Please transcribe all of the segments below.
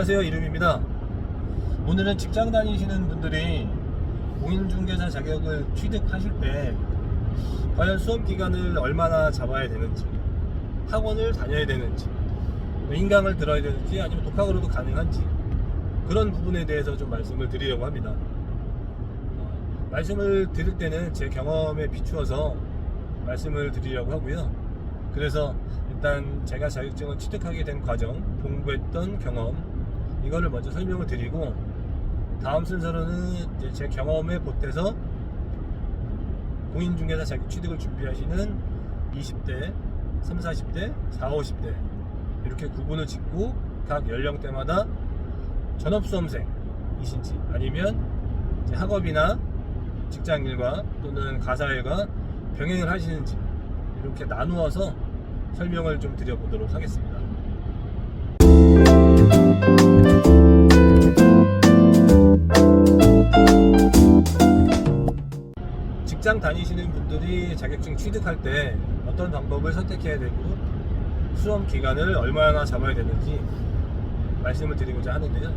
안녕하세요, 이름입니다. 오늘은 직장 다니시는 분들이 공인중개사 자격을 취득하실 때 과연 수험 기간을 얼마나 잡아야 되는지, 학원을 다녀야 되는지, 인강을 들어야 되는지, 아니면 독학으로도 가능한지, 그런 부분에 대해서 좀 말씀을 드리려고 합니다. 말씀을 드릴 때는 제 경험에 비추어서 말씀을 드리려고 하고요. 그래서 일단 제가 자격증을 취득하게 된 과정, 공부했던 경험, 이거를 먼저 설명을 드리고, 다음 순서로는 이제 제 경험에 보태서 공인중개사 자격 취득을 준비하시는 20대, 30, 40대, 40, 50대 이렇게 구분을 짓고 각 연령대마다 전업수험생이신지 아니면 이제 학업이나 직장일과 또는 가사일과 병행을 하시는지 이렇게 나누어서 설명을 좀 드려보도록 하겠습니다. 직장 다니시는 분들이 자격증 취득할 때 어떤 방법을 선택해야 되고 수험 기간을 얼마나 잡아야 되는지 말씀을 드리고자 하는데요.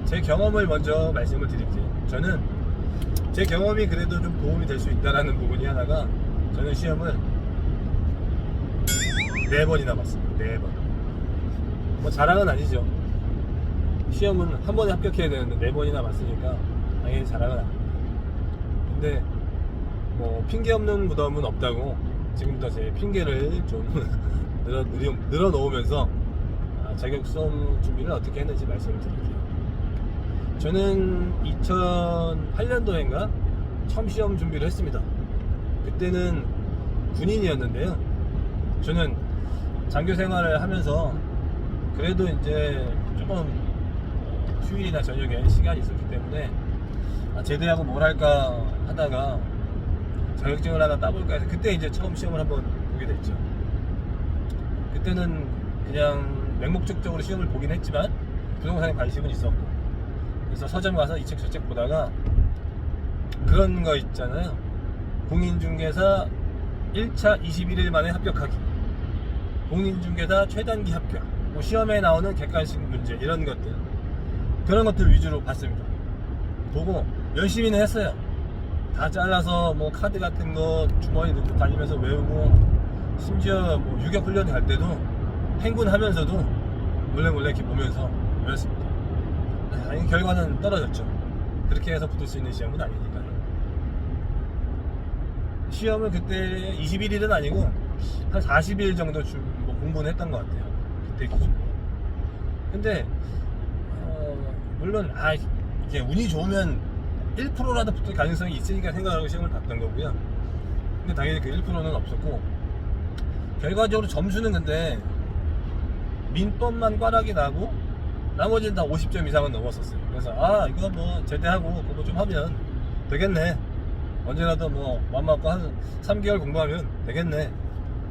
제 경험을 먼저 말씀을 드릴게요. 저는 제 경험이 그래도 좀 도움이 될 수 있다는 부분이 하나가, 저는 시험을 4번이나 봤습니다. 4번. 뭐 자랑은 아니죠. 시험은 한 번에 합격해야 되는데 4번이나 봤으니까 당연히 자랑은 아닙니다. 근데 뭐 핑계 없는 무덤은 없다고, 지금부터 제 핑계를 좀 늘어 놓으면서 자격 수험 준비를 어떻게 했는지 말씀을 드릴게요. 저는 2008년도인가 처음 시험 준비를 했습니다. 그때는 군인이었는데요. 저는 장교 생활을 하면서 그래도 이제 조금 휴일이나 저녁에 시간이 있었기 때문에 제대하고 뭘 할까 하다가 자격증을 하나 따볼까 해서 그때 이제 처음 시험을 한번 보게 됐죠. 그때는 그냥 맹목적으로 시험을 보긴 했지만 부동산에 관심은 있었고, 그래서 서점 가서 이 책 저 책 보다가 그런 거 있잖아요. 공인중개사 1차 21일 만에 합격하기, 공인중개사 최단기 합격, 뭐 시험에 나오는 객관식 문제, 이런 것들, 그런 것들 위주로 봤습니다. 보고 열심히는 했어요. 다 잘라서 뭐 카드 같은 거 주머니 넣고 다니면서 외우고, 심지어 뭐 유격 훈련 갈 때도 행군 하면서도 몰래 이렇게 보면서 외웠습니다. 아니, 결과는 떨어졌죠. 그렇게 해서 붙을 수 있는 시험은 아니니까요. 시험을 그때 21일은 아니고 한 40일 정도 뭐 공부는 했던 것 같아요. 그때 기준으로. 근데 물론 이게 운이 좋으면 1%라도 붙을 가능성이 있으니까 생각하고 시험을 봤던 거고요. 근데 당연히 그 1%는 없었고, 결과적으로 점수는 근데 민법만 꽈락이 나고 나머지는 다 50점 이상은 넘었었어요. 그래서 이거 뭐 제대하고 그거 좀 하면 되겠네, 언제라도 뭐 맘 먹고 한 3개월 공부하면 되겠네,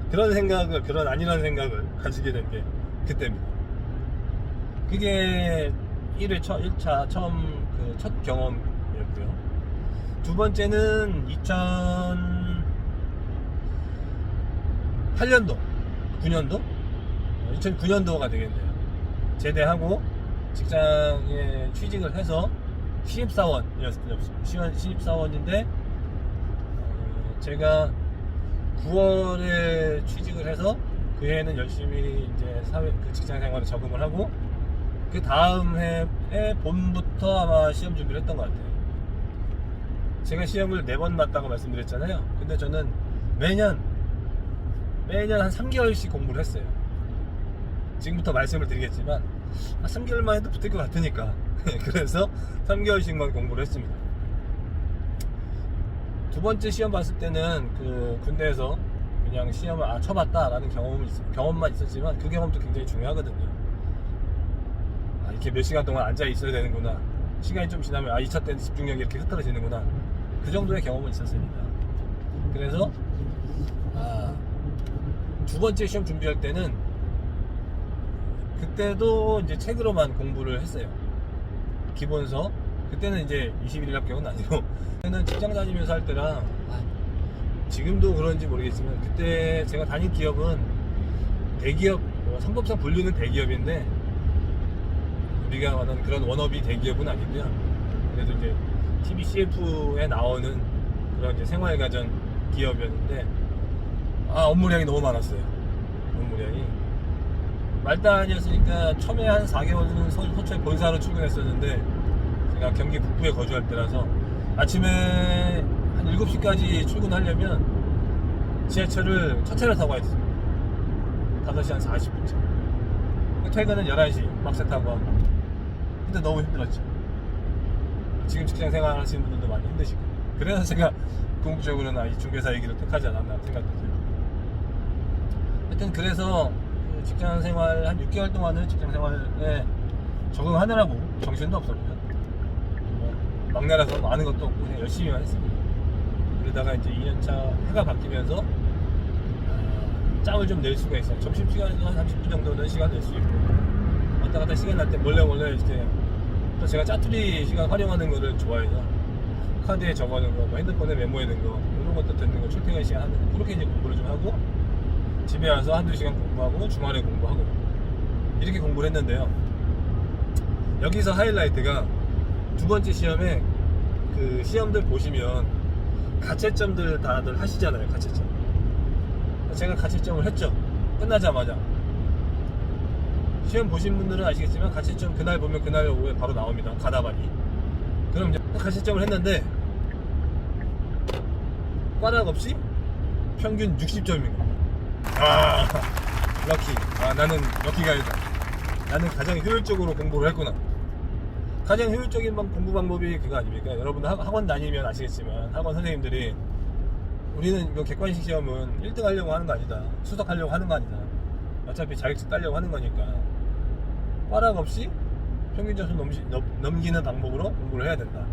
그런 생각을, 그런 아니라는 생각을 가지게 된 게 그때입니다. 그게 1차 처음 그 첫 경험이었고요. 두 번째는 2008년도 2009년도가 되겠네요. 제대하고 직장에 취직을 해서 신입사원이었습니다. 신입사원인데 제가 9월에 취직을 해서 그 해에는 열심히 이제 그 직장 생활에 적응을 하고, 그 다음 해에 봄부터 아마 시험 준비를 했던 것 같아요. 제가 시험을 4번 봤다고 말씀드렸잖아요. 근데 저는 매년 한 3개월씩 공부를 했어요. 지금부터 말씀을 드리겠지만 3개월만 해도 붙을 것 같으니까 그래서 3개월씩만 공부를 했습니다. 두 번째 시험 봤을 때는 그 군대에서 그냥 시험을 쳐봤다라는 경험만 있었지만, 그 경험도 굉장히 중요하거든요. 이렇게 몇 시간 동안 앉아 있어야 되는구나, 시간이 좀 지나면 2차 때는 집중력이 이렇게 흐트러지는구나, 그 정도의 경험은 있었습니다. 그래서 두 번째 시험 준비할 때는 그때도 이제 책으로만 공부를 했어요. 기본서. 그때는 이제 21일 합격은 아니고, 그때는 직장 다니면서 할 때랑 지금도 그런지 모르겠지만, 그때 제가 다닌 기업은 대기업, 상법상 분류는 대기업인데 우리가 말하는 그런 워너비 대기업은 아니고요. 그래도 이제 TV CF에 나오는 그런 이제 생활가전 기업이었는데 업무량이 너무 많았어요. 업무량이 말단이었으니까 처음에 한 4개월은 서초에 본사로 출근했었는데 제가 경기 북부에 거주할 때라서 아침에 한 7시까지 출근하려면 지하철을 첫 차를 타고 왔어요. 5시 한 40분쯤. 퇴근은 11시 막차 타고 하고. 근데 너무 힘들었죠. 지금 직장 생활 하시는 분들도 많이 힘드시고. 그래서 제가 궁극적으로는 이 중개사 얘기를 택하지 않았나 생각도 들고. 하여튼 그래서 그 직장 생활 한 6개월 동안은 직장 생활에 적응하느라고 정신도 없었고요. 막내라서 아는 것도 없고 그냥 열심히만 했습니다. 그러다가 이제 2년차 해가 바뀌면서 짬을 좀 낼 수가 있어요. 점심시간에도 한 30분 정도는 시간 낼 수 있고 왔다 갔다 시간 날 때 몰래 이렇게 또 제가 짜투리 시간 활용하는 거를 좋아해서 카드에 적어놓은 거, 뭐 핸드폰에 메모해놓은 거 이런 것도 듣는 거 출퇴근 시간 하는 거 그렇게 이제 공부를 좀 하고 집에 와서 한두 시간 공부하고 주말에 공부하고 이렇게 공부를 했는데요. 여기서 하이라이트가 두 번째 시험에 그 시험들 보시면 가채점들 다들 하시잖아요. 가채점. 제가 가채점을 했죠. 끝나자마자. 시험 보신 분들은 아시겠지만 가채점 그날 보면 그날 오후에 바로 나옵니다. 가다반이. 그럼 이제 가채점을 했는데 꽈락 없이 평균 60점입니다. 럭키. 나는 럭키가 아니다. 나는 가장 효율적으로 공부를 했구나. 가장 효율적인 공부 방법이 그거 아닙니까? 여러분 학원 다니면 아시겠지만 학원 선생님들이 우리는 이거 객관식 시험은 1등 하려고 하는 거 아니다. 수석하려고 하는 거 아니다. 어차피 자격증 따려고 하는 거니까 꽈락 없이 평균 점수 넘기는 방법으로 공부를 해야 된다.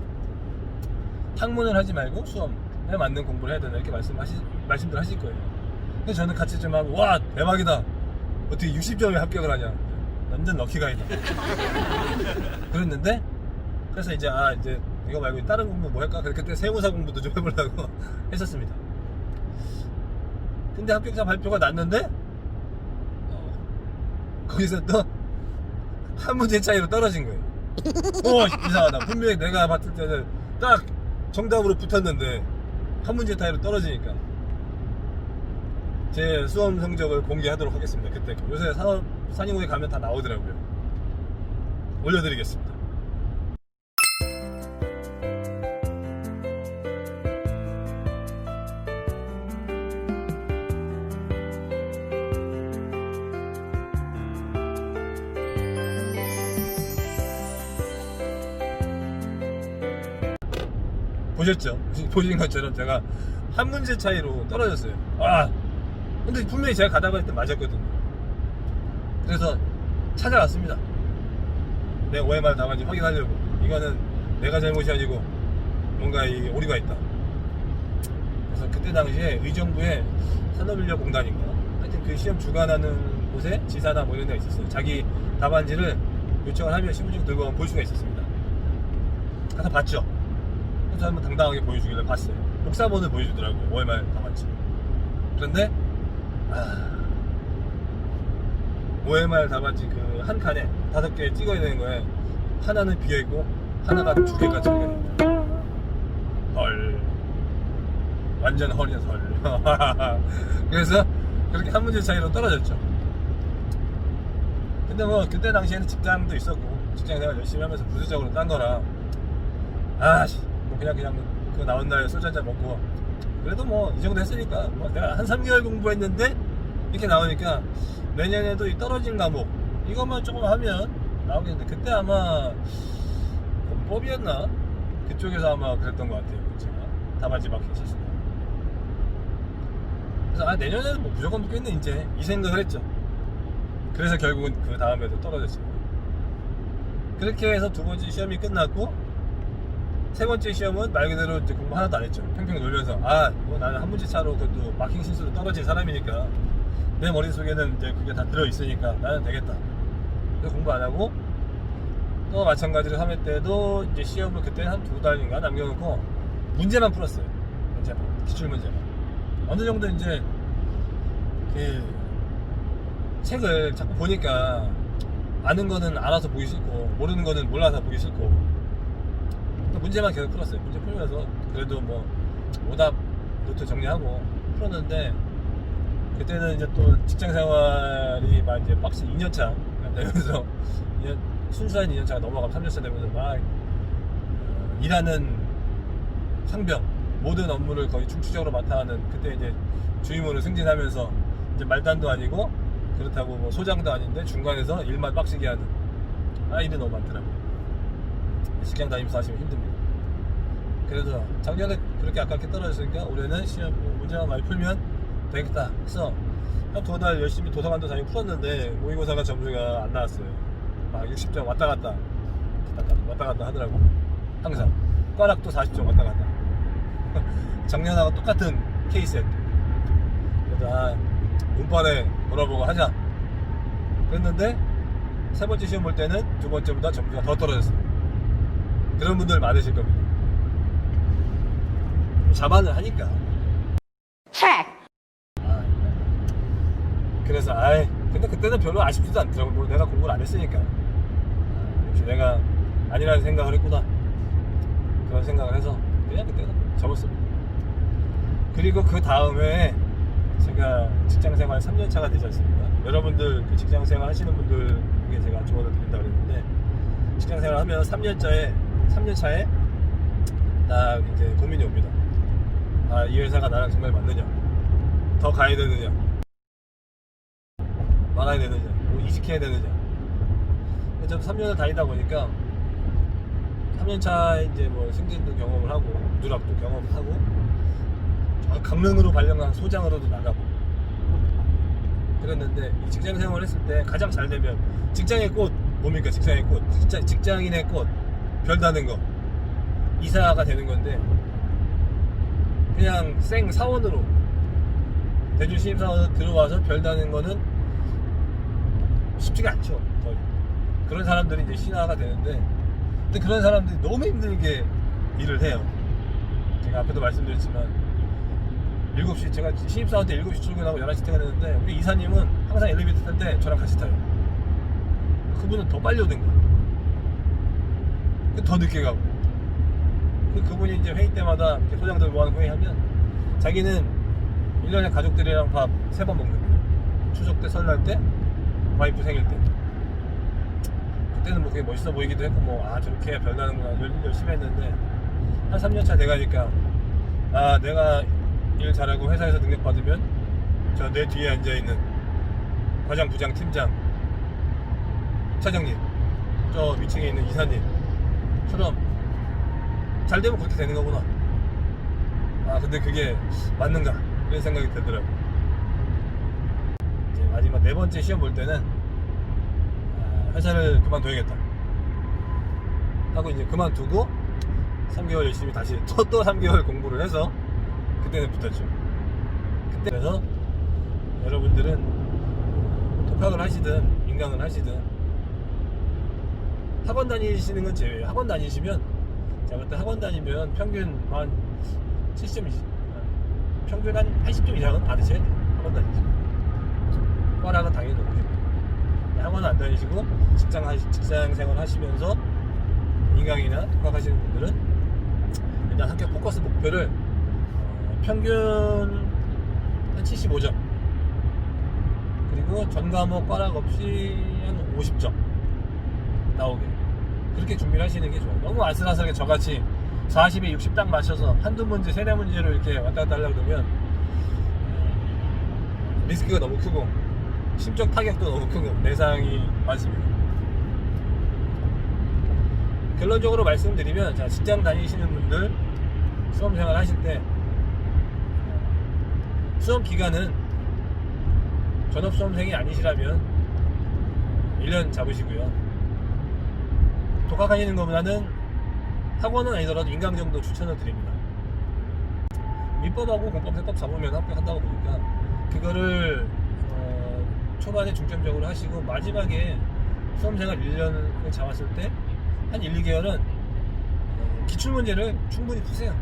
학문을 하지 말고 수험에 맞는 공부를 해야 된다. 이렇게 말씀들 하실 거예요. 근데 저는 같이 좀 하고 와 대박이다. 어떻게 60점에 합격을 하냐. 완전 럭키가이다. 그랬는데 그래서 이제 이제 이거 말고 다른 공부 뭐 할까? 그때 세무사 공부도 좀 해보려고 했었습니다. 근데 합격자 발표가 났는데 거기서 또 한 문제 차이로 떨어진 거예요. 이상하다. 분명히 내가 봤을 때는 딱 정답으로 붙었는데 한 문제 차이로 떨어지니까 제 수험 성적을 공개하도록 하겠습니다. 그때 요새 산인고에 가면 다 나오더라고요. 올려드리겠습니다. 보셨죠? 보신 것처럼 제가 한 문제 차이로 떨어졌어요. 근데 분명히 제가 가다가 때 맞았거든요. 그래서 찾아갔습니다. 내 OMR 답안지 확인하려고. 이거는 내가 잘못이 아니고 뭔가 이 오류가 있다. 그래서 그때 당시에 의정부에 산업인력공단인가 하여튼 그 시험 주관하는 곳에 지사나 뭐 이런 데가 있었어요. 자기 답안지를 요청을 하면 신분증 들고 볼 수가 있었습니다. 가서 봤죠. 그래서 한번 당당하게 보여주길래 봤어요. 복사본을 보여주더라고요. OMR 답안지. 그런데 OMR 답안지 그 한 칸에 5개 찍어야 되는 거에 하나는 비어있고 하나가 2개가 찍혀있는 거예요. 헐. 완전 헐이야 헐. 그래서 그렇게 한 문제 차이로 떨어졌죠. 근데 뭐 그때 당시에는 직장도 있었고 직장생활 열심히 하면서 부수적으로 딴 거라 뭐 그냥 그 나온 날 소주 한잔 먹고 그래도 뭐 이 정도 했으니까 뭐 내가 한 3개월 공부했는데 이렇게 나오니까 내년에도 이 떨어진 과목 이것만 조금 하면 나오겠는데 그때 아마 법이었나? 그쪽에서 아마 그랬던 것 같아요. 제가 답안지 막힌 실수가. 그래서 내년에는 뭐 무조건 붙겠네 이제 이 생각을 했죠. 그래서 결국은 그 다음에도 떨어졌습니다. 그렇게 해서 두 번째 시험이 끝났고 세 번째 시험은 말 그대로 이제 공부 하나도 안 했죠. 팽팽 놀면서 뭐 나는 한 문제 차로 그것도 마킹 실수로 떨어진 사람이니까 내 머릿속에는 이제 그게 다 들어있으니까 나는 되겠다. 그래서 공부 안 하고 또 마찬가지로 3회 때도 이제 시험을 그때 한 2달인가 남겨놓고 문제만 풀었어요. 문제만, 기출문제만. 어느 정도 이제 그 책을 자꾸 보니까 아는 거는 알아서 보기 싫고 모르는 거는 몰라서 보기 싫고 문제만 계속 풀었어요. 문제 풀면서 그래도 뭐 오답 노트 정리하고 풀었는데 그때는 이제 또 직장 생활이 막 이제 빡시 2년차 되면서 순수한 2년차가 넘어가면 3년차 되면서 막 일하는 상병 모든 업무를 거의 중추적으로 맡아 하는 그때 이제 주임원을 승진하면서 이제 말단도 아니고 그렇다고 뭐 소장도 아닌데 중간에서 일만 빡시게 하는 일이 너무 많더라고요. 직장 다니면서 하시면 힘듭니다. 그래서 작년에 그렇게 아깝게 떨어졌으니까 올해는 시험 문제만 많이 풀면 되겠다 해서 한 2달 열심히 도서관도 다니고 풀었는데 모의고사가 점수가 안 나왔어요. 막 60점 왔다 갔다 하더라고. 항상 과락도 40점 왔다 갔다. 작년하고 똑같은 케이스였대. 그래서 운빨에 돌아보고 하자 그랬는데 세 번째 시험 볼 때는 두 번째보다 점수가 더 떨어졌어요. 그런 분들 많으실 겁니다. 자만을 하니까. 그래서 근데 그때는 별로 아쉽지도 않더라고. 뭐 내가 공부를 안 했으니까 역시 내가 아니라는 생각을 했구나 그런 생각을 해서 그냥 그때는 접었습니다. 그리고 그 다음에 제가 직장생활 3년차가 되지 않습니까? 여러분들 그 직장생활 하시는 분들에게 제가 조언을 드린다고 그랬는데 직장생활 하면 3년차에 딱 이제 고민이 옵니다. 이 회사가 나랑 정말 맞느냐, 더 가야 되느냐, 말아야 되느냐, 뭐 이직해야 되느냐. 저도 3년을 다니다 보니까 3년차 이제 뭐 승진도 경험을 하고 누락도 경험을 하고 강릉으로 발령한 소장으로도 나가고 그랬는데 이 직장 생활을 했을 때 가장 잘 되면 직장의 꽃 뭡니까? 직장의 꽃 직장인의 꽃 별 다는 거 이사가 되는 건데 그냥 생 사원으로 대주 신입사원으로 들어와서 별 다는 거는 쉽지가 않죠. 거의. 그런 사람들이 이제 신화가 되는데 근데 그런 사람들이 너무 힘들게 일을 해요. 제가 앞에도 말씀드렸지만 7시 제가 신입사원 때 7시 출근하고 11시 퇴근했는데 우리 이사님은 항상 엘리베이터 탈 때 저랑 같이 타요. 그분은 더 빨리 오는 거예요. 더 늦게 가고 그분이 이제 회의 때마다 소장들 모아놓은 회의하면 자기는 1년에 가족들이랑 밥 3번 먹는 거예요. 추석 때 설날 때 와이프 생일 때 그때는 뭐 그게 멋있어 보이기도 했고 뭐 저렇게 별나는구나 열심히 했는데 한 3년차 돼가니까 내가 일 잘하고 회사에서 능력받으면 저 내 뒤에 앉아있는 과장, 부장, 팀장, 차장님 저 위층에 있는 이사님처럼 잘 되면 그렇게 되는 거구나. 근데 그게 맞는가 이런 생각이 들더라고. 이제 마지막 4번째 시험 볼 때는 회사를 그만둬야겠다 하고 이제 그만두고 3개월 열심히 다시 또 3개월 공부를 해서 그때는 붙었죠. 그래서 여러분들은 독학을 하시든 인강을 하시든 학원 다니시는 건 제외예요. 학원 다니시면 제가 그때 학원 다니면 평균 한 70점 평균 한 80점 이상은 받으셔야 돼요. 학원 다니시면 과락은 당연히 높습니다. 학원 안 다니시고 직장 생활 하시면서 인강이나 독학하시는 분들은 일단 학교 포커스 목표를 평균 한 75점 그리고 전 과목 과락 없이 한 50점 나오게 그렇게 준비를 하시는 게 좋아요. 너무 아슬아슬하게 저같이 40에 60 딱 맞춰서 한두 문제, 세네 문제로 이렇게 왔다 갔다 하려고 그러면 리스크가 너무 크고 심적 타격도 너무 크고 내상이 많습니다. 결론적으로 말씀드리면 직장 다니시는 분들 수험생활 하실 때 수험 기간은 전업수험생이 아니시라면 1년 잡으시고요. 독학하시는 것보다는 학원은 아니더라도 인강 정도 추천을 드립니다. 민법하고 공법, 세법 잡으면 합격한다고 보니까 그거를 초반에 중점적으로 하시고 마지막에 수험생활 1년을 잡았을 때 한 1, 2개월은 기출문제를 충분히 푸세요.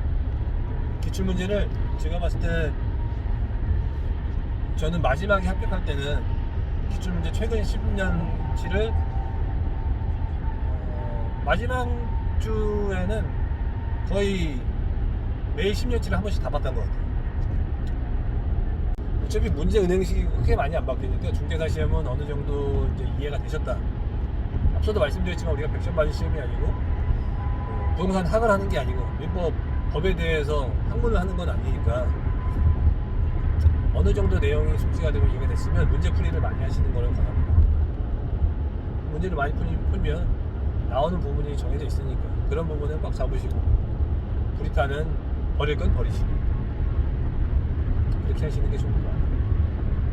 기출문제를 제가 봤을 때 저는 마지막에 합격할 때는 기출문제 최근 10년치를 마지막 주에는 거의 매일 10년치를 한 번씩 다 봤던 것 같아요. 어차피 문제 은행식이 그렇게 많이 안 바뀌니까 중개사 시험은 어느 정도 이제 이해가 되셨다. 앞서도 말씀드렸지만 우리가 100점 맞은 시험이 아니고 부동산 학을 하는 게 아니고 민법 법에 대해서 학문을 하는 건 아니니까 어느 정도 내용이 숙지가 되고 이해가 됐으면 문제 풀이를 많이 하시는 거를 권합니다. 문제를 많이 풀면 나오는 부분이 정해져 있으니까 그런 부분은 꽉 잡으시고 불이타는 버릴 건 버리시고 그렇게 하시는 게 좋을 것 같아요.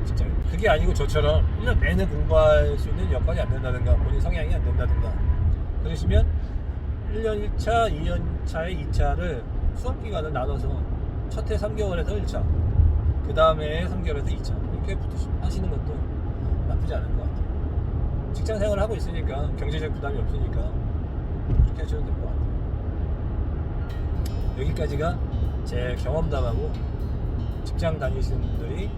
직장에. 그게 아니고 저처럼 1년 내내 공부할 수 있는 여건이 안 된다든가 본인 성향이 안 된다든가 그러시면 1년 1차, 2년차에 2차를 수업기간을 나눠서 첫 해 3개월에서 1차 그 다음에 3개월에서 2차 이렇게 하시는 것도 나쁘지 않을 것 같아요. 직장 생활을 하고 있으니까 경제적 부담이 없으니까 그렇게 하셔도 될 것 같아요. 여기까지가 제 경험담하고 직장 다니시는 분들이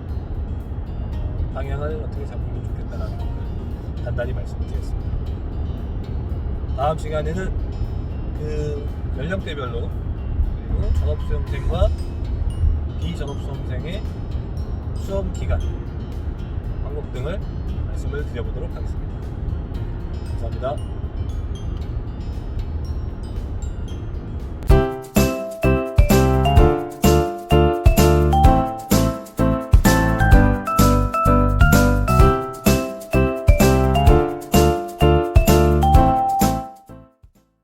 방향을 어떻게 잡으면 좋겠다라는 걸 간단히 말씀드렸습니다. 다음 시간에는 그 연령대별로 그리고 전업수험생과 비전업수험생의 수험 기간 방법 등을 말씀을 드려보도록 하겠습니다. 감사합니다.